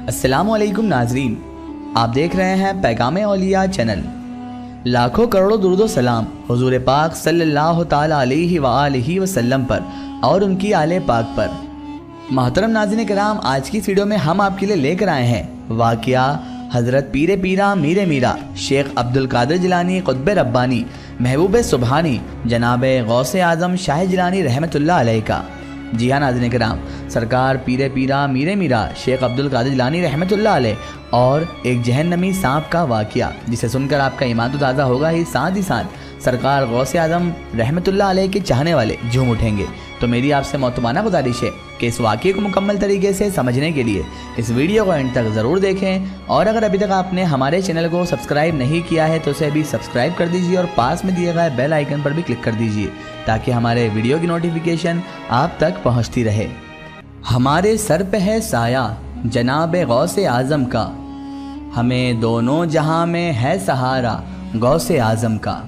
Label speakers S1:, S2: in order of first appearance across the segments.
S1: अस्सलामु अलैकुम नाजरीन, आप देख रहे हैं पैगाम औलिया चैनल। लाखों करोड़ों दुरूद व सलाम हुजूर पाक सल्लल्लाहु ताला अलैहि व आलिहि वसल्लम पर और उनकी आले पाक पर। मोहतरम नाज़रीन कराम, आज की इस वीडियो में हम आपके लिए लेकर आए हैं वाक़िया हज़रत पीरे पीरा मीरे मीरा शेख अब्दुल कादिर जिलानी क़ुत्ब रब्बानी महबूब सुबहानी जनाब गौसे आज़म शाह जिलानी रहमतुल्लाह अलैह का। जी हाँ नाज़रीन कराम, सरकार पीरे पीरा मीरे मीरा शेख अब्दुल कादिर जिलानी रहमतुल्लाह अलैह और एक जहन्नमी सांप का वाक़िया, जिसे सुनकर आपका ईमान तो ताज़ा होगा ही साथ सरकार गौसे आज़म रहमतुल्लाह अलैह के चाहने वाले झूम उठेंगे। तो मेरी आपसे मोहतरमाना गुजारिश है कि इस वाक़े को मुकम्मल तरीके से समझने के लिए इस वीडियो को एंड तक ज़रूर देखें, और अगर अभी तक आपने हमारे चैनल को सब्सक्राइब नहीं किया है तो उसे अभी सब्सक्राइब कर दीजिए और पास में दिए गए बेल आइकन पर भी क्लिक कर दीजिए ताकि हमारे वीडियो की नोटिफिकेशन आप तक पहुँचती रहे। हमारे सर पे है साया जनाब गौसे आज़म का, हमें दोनों जहां में है सहारा गौसे आज़म का।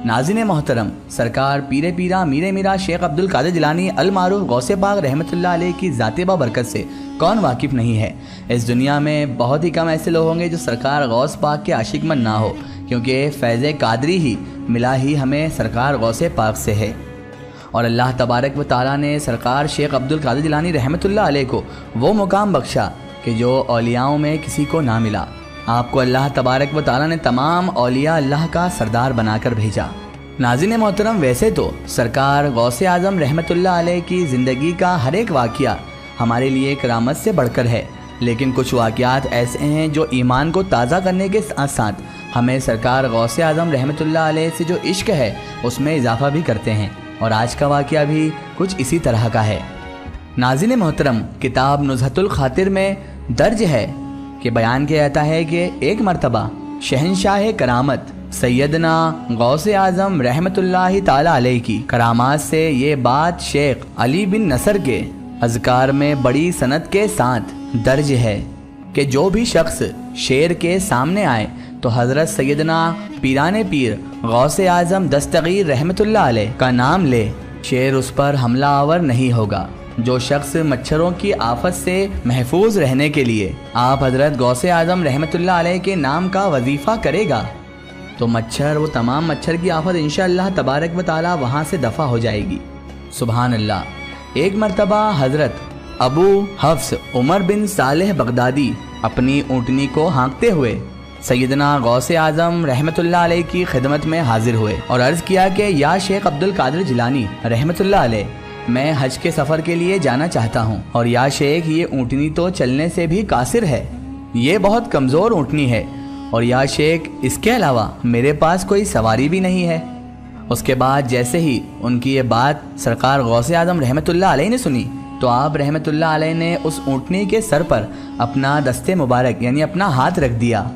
S1: नाज़रीन मोहतरम, सरकार पीरे पीरा मीरे मीरा शेख अब्दुल कादिर जिलानी अल मारूफ गौसे पाक रहमतुल्लाह अलैह की ज़ाते बरकत से कौन वाकिफ़ नहीं है। इस दुनिया में बहुत ही कम ऐसे लोग होंगे जो सरकार गौस पाक के आशिक मन ना हो, क्योंकि फैज़ कादरी ही मिला ही हमें सरकार गौसे पाक से है। और अल्लाह तबारक व तआला ने सरकार शेख अब्दुल कादिर जिलानी रहमतुल्लाह अलैह को वो मुकाम बख्शा कि जो औलियाओं में किसी को ना मिला। आपको अल्लाह तबारक व तआला ने तमाम औलिया अल्लाह का सरदार बनाकर भेजा। नाज़रीन मोहतरम, वैसे तो सरकार गौसे आज़म रहमतुल्लाह अलैह की ज़िंदगी का हर एक वाक़िया हमारे लिए करामत से बढ़कर है, लेकिन कुछ वाक़ियात ऐसे हैं जो ईमान को ताज़ा करने के साथ साथ हमें सरकार गौसे आज़म रहमतुल्लाह अलैह से जो इश्क है उसमें इजाफ़ा भी करते हैं। और आज का वाक़िया भी कुछ इसी तरह का है। नाज़रीन मोहतरम, किताब नुज़हतुल खातिर में दर्ज है कि बयान किया जाता है कि एक मरतबा शहनशाह करामत सैयदना गौसे आज़म रहमतुल्लाह ताला अलैह की करामात से ये बात शेख अली बिन नसर के अज़कार में बड़ी सनद के साथ दर्ज है कि जो भी शख्स शेर के सामने आए तो हज़रत सैयदना पीराने पीर गौसे आज़म दस्तगीर रहमतुल्लाह अलैह का नाम ले, शेर उस पर हमला आवर नहीं होगा। जो शख्स मच्छरों की आफत से महफूज रहने के लिए आप हज़रत गौसे आज़म रहमतुल्लाह अलैह के नाम का वजीफ़ा करेगा तो मच्छर, वो तमाम मच्छर की आफत इंशाअल्लाह तबारक व तआला वहाँ से दफ़ा हो जाएगी। सुभान अल्लाह। एक मरतबा हज़रत अबू हफ्स उमर बिन सालेह बगदादी अपनी ऊँटनी को हाँकते हुए सैयदना गौसे आज़म रहमतुल्लाह अलैह की खिदमत में हाजिर हुए और अर्ज़ किया कि या शेख अब्दुल कादिर जिलानी रहमतुल्लाह अलैह, मैं हज के सफ़र के लिए जाना चाहता हूँ, और या शेख ये ऊँटनी तो चलने से भी कासिर है, ये बहुत कमज़ोर ऊँटनी है, और या शेख इसके अलावा मेरे पास कोई सवारी भी नहीं है। उसके बाद जैसे ही उनकी ये बात सरकार गौसे आज़म रहमतुल्लाह अलैह ने सुनी तो आप रहमतुल्लाह अलैह ने उस ऊँटनी के सर पर अपना दस्ते मुबारक यानी अपना हाथ रख दिया।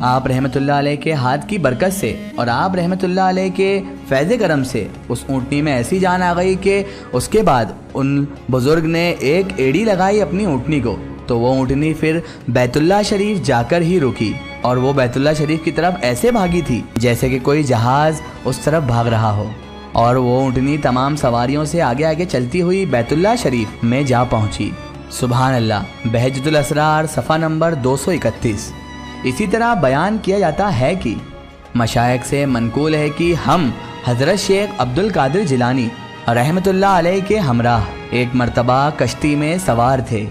S1: आप रहमतुल्लाह अलैह के हाथ की बरकत से और आप रहमतुल्लाह अलैह के फैज़ करम से उस ऊँटनी में ऐसी जान आ गई कि उसके बाद उन बुज़ुर्ग ने एक एड़ी लगाई अपनी ऊँटनी को, तो वो ऊँटनी फिर बैतुल्लाह शरीफ जाकर ही रुकी, और वो बैतुल्लाह शरीफ की तरफ ऐसे भागी थी जैसे कि कोई जहाज़ उस तरफ भाग रहा हो, और वो ऊँटनी तमाम सवारियों से आगे आगे चलती हुई बैतुल्लाह शरीफ में जा पहुँची। सुभान अल्लाह। बहजतुल असरार सफ़ा नंबर 231। इसी तरह बयान किया जाता है कि मशाइख से मनकूल है कि हम हज़रत शेख अब्दुल कादिर जिलानी रहमतुल्लाह अलैह के हमराह एक मरतबा कश्ती में सवार थे,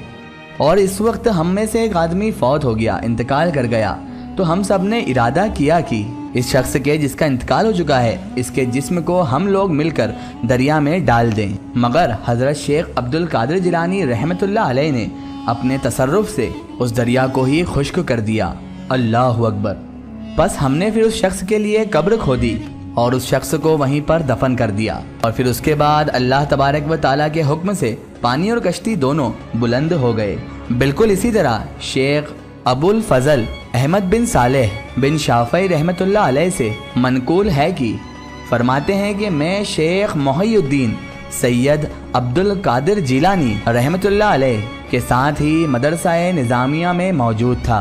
S1: और इस वक्त हम में से एक आदमी फौत हो गया, इंतकाल कर गया। तो हम सब ने इरादा किया कि इस शख्स के जिसका इंतकाल हो चुका है इसके जिस्म को हम लोग मिलकर दरिया में डाल दें, मगर हज़रत शेख अब्दुल कादिर जिलानी रहमतुल्लाह अलैह ने अपने तसर्रुफ से उस दरिया को ही खुश्क कर दिया। अल्लाहु अकबर। बस हमने फिर उस शख्स के लिए कब्र खोदी और उस शख्स को वहीं पर दफन कर दिया, और फिर उसके बाद अल्लाह तबारक व तआला के हुक्म से पानी और कश्ती दोनों बुलंद हो गए। बिल्कुल इसी तरह शेख अबुल फजल अहमद बिन सालेह बिन शाफई रहमतुल्लाह अलैह से मनकूल है कि फरमाते हैं कि मैं शेख मोहिउद्दीन सैयद अब्दुल कादिर जिलानी रहमतुल्लाह अलैह के साथ ही मदरसा निज़ामिया में मौजूद था।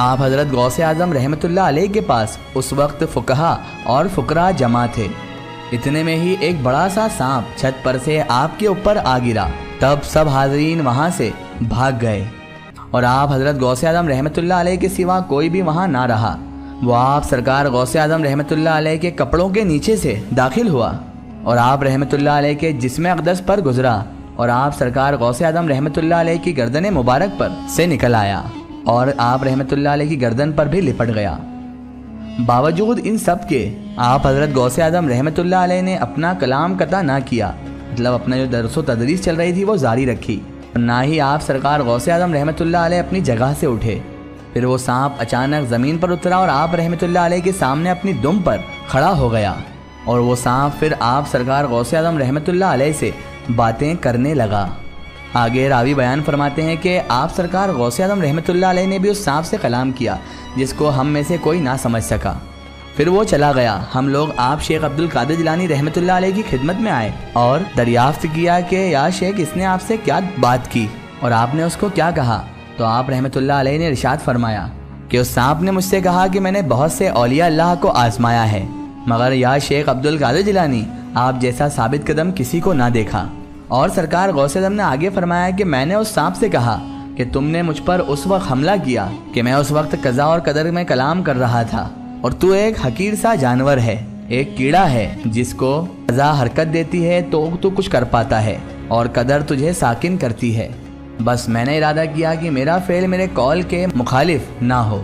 S1: आप हज़रत गौसे आज़म रहमतुल्लाह अलैह के पास उस वक्त फुकहा और फुकरा जमा थे। इतने में ही एक बड़ा सा सांप छत पर से आपके ऊपर आ गिरा। तब सब हाज़रीन वहाँ से भाग गए اور آپ حضرت غوث اعظم رحمۃ اللہ علیہ کے سوا کوئی بھی وہاں نہ رہا۔ وہ آپ سرکار غوث اعظم رحمۃ اللہ علیہ کے کپڑوں کے نیچے سے داخل ہوا اور آپ رحمۃ اللہ علیہ کے جسم اقدس پر گزرا اور آپ سرکار غوث اعظم رحمۃ اللہ علیہ کی گردن مبارک پر سے نکل آیا اور آپ رحمۃ اللہ علیہ کی گردن پر بھی لپٹ گیا۔ باوجود ان سب کے آپ حضرت غوث اعظم رحمۃ اللہ علیہ نے اپنا کلام قطع نہ کیا، مطلب اپنا جو درس و تدریس چل رہی تھی وہ جاری رکھی، نہ ہی آپ سرکار غوث اعظم رحمۃ اللہ علیہ اپنی جگہ سے اٹھے۔ پھر وہ سانپ اچانک زمین پر اترا اور آپ رحمۃ اللہ علیہ کے سامنے اپنی دم پر کھڑا ہو گیا اور وہ سانپ پھر آپ سرکار غوث اعظم رحمۃ اللہ علیہ سے باتیں کرنے لگا۔ آگے راوی بیان فرماتے ہیں کہ آپ سرکار غوث اعظم رحمۃ اللہ علیہ نے بھی اس سانپ سے کلام کیا جس کو ہم میں سے کوئی نہ سمجھ سکا۔ پھر وہ چلا گیا۔ ہم لوگ آپ شیخ عبد القادر جیلانی رحمۃ اللہ علیہ کی خدمت میں آئے اور دریافت کیا کہ یا شیخ اس نے آپ سے کیا بات کی اور آپ نے اس کو کیا کہا؟ تو آپ رحمۃ اللہ علیہ نے ارشاد فرمایا کہ اس سانپ نے مجھ سے کہا کہ میں نے بہت سے اولیاء اللہ کو آزمایا ہے مگر یا شیخ عبد القادر جیلانی آپ جیسا ثابت قدم کسی کو نہ دیکھا۔ اور سرکار غوث اعظم نے آگے فرمایا کہ میں نے اس سانپ سے کہا کہ تم نے مجھ پر اس وقت حملہ کیا کہ میں اس وقت قضا اور قدر میں کلام کر رہا تھا اور تو ایک حقیر سا جانور ہے، ایک کیڑا ہے جس کو قضا حرکت دیتی ہے تو کچھ کر پاتا ہے اور قدر تجھے ساکن کرتی ہے۔ بس میں نے ارادہ کیا کہ میرا فعل میرے قول کے مخالف نہ ہو۔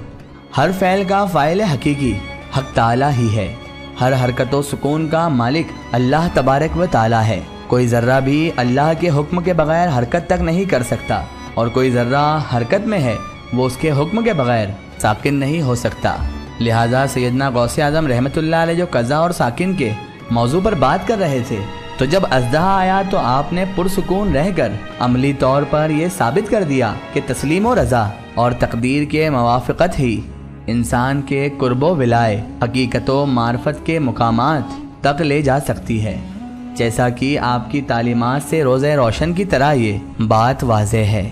S1: ہر فعل کا فاعل حقیقی حق تعالی ہی ہے، ہر حرکت و سکون کا مالک اللہ تبارک و تعالی ہے۔ کوئی ذرہ بھی اللہ کے حکم کے بغیر حرکت تک نہیں کر سکتا اور کوئی ذرہ حرکت میں ہے وہ اس کے حکم کے بغیر ساکن نہیں ہو سکتا۔ لہٰذا سیدنا غوث اعظم رحمۃ اللہ علیہ جو قضا اور ساکن کے موضوع پر بات کر رہے تھے تو جب اژدہا آیا تو آپ نے پرسکون رہ کر عملی طور پر یہ ثابت کر دیا کہ تسلیم و رضا اور تقدیر کے موافقت ہی انسان کے قرب و ولائے حقیقت و معرفت کے مقامات تک لے جا سکتی ہے، جیسا کہ آپ کی تعلیمات سے روزہ روشن کی طرح یہ بات واضح ہے۔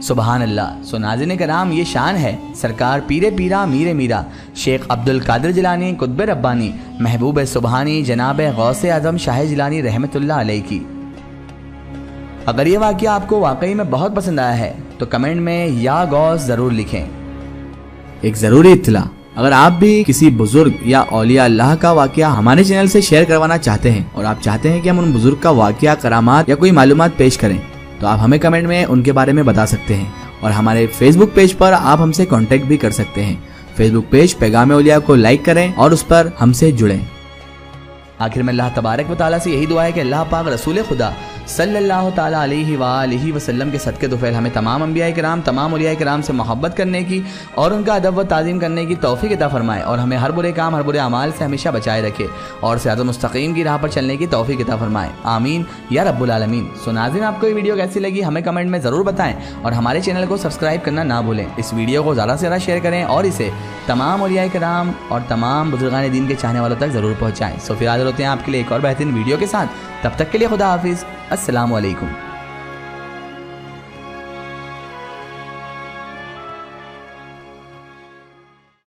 S1: سبحان اللہ۔ سو ناظرین کرام، یہ شان ہے سرکار پیر پیرا میر میرا شیخ عبد القادر جیلانی قطب ربانی محبوب سبحانی جناب غوث اعظم شاہ جیلانی رحمۃ اللہ علیہ کی۔ اگر یہ واقعہ آپ کو واقعی میں بہت پسند آیا ہے تو کمنٹ میں یا غوث ضرور لکھیں۔
S2: ایک ضروری اطلاع، اگر آپ بھی کسی بزرگ یا اولیاء اللہ کا واقعہ ہمارے چینل سے شیئر کروانا چاہتے ہیں اور آپ چاہتے ہیں کہ ہم ان بزرگ کا واقعہ، کرامات یا کوئی معلومات پیش کریں تو آپ ہمیں کمنٹ میں ان کے بارے میں بتا سکتے ہیں اور ہمارے فیس بک پیج پر آپ ہم سے کانٹیکٹ بھی کر سکتے ہیں۔ فیس بک پیج پیغام اولیاء کو لائک کریں اور اس پر ہم سے جڑیں۔
S1: آخر میں اللہ تبارک و تعالیٰ سے یہی دعا ہے کہ اللہ پاک رسول خدا صلی اللہ تعالیٰ علیہ وآلہ وسلم کے صدقے طفیل ہمیں تمام انبیاء کرام، تمام اولیاء کرام سے محبت کرنے کی اور ان کا ادب و تعظیم کرنے کی توفیق عطا فرمائے اور ہمیں ہر برے کام، ہر برے اعمال سے ہمیشہ بچائے رکھے اور صراط مستقیم کی راہ پر چلنے کی توفیق عطا فرمائے، آمین یا رب العالمین۔ سو ناظرین، آپ کو یہ ویڈیو کیسی لگی ہمیں کمنٹ میں ضرور بتائیں اور ہمارے چینل کو سبسکرائب کرنا نہ بھولیں۔ اس ویڈیو کو زیادہ سے زیادہ شیئر کریں اور اسے تمام اولیاء کرام اور تمام بزرگان دین کے چاہنے والوں تک ضرور پہنچائیں۔ سو پھر حاضر ہوتے ہیں آپ کے لیے ایک اور بہترین ویڈیو کے ساتھ، تب تک کے لیے خدا حافظ، السلام علیکم۔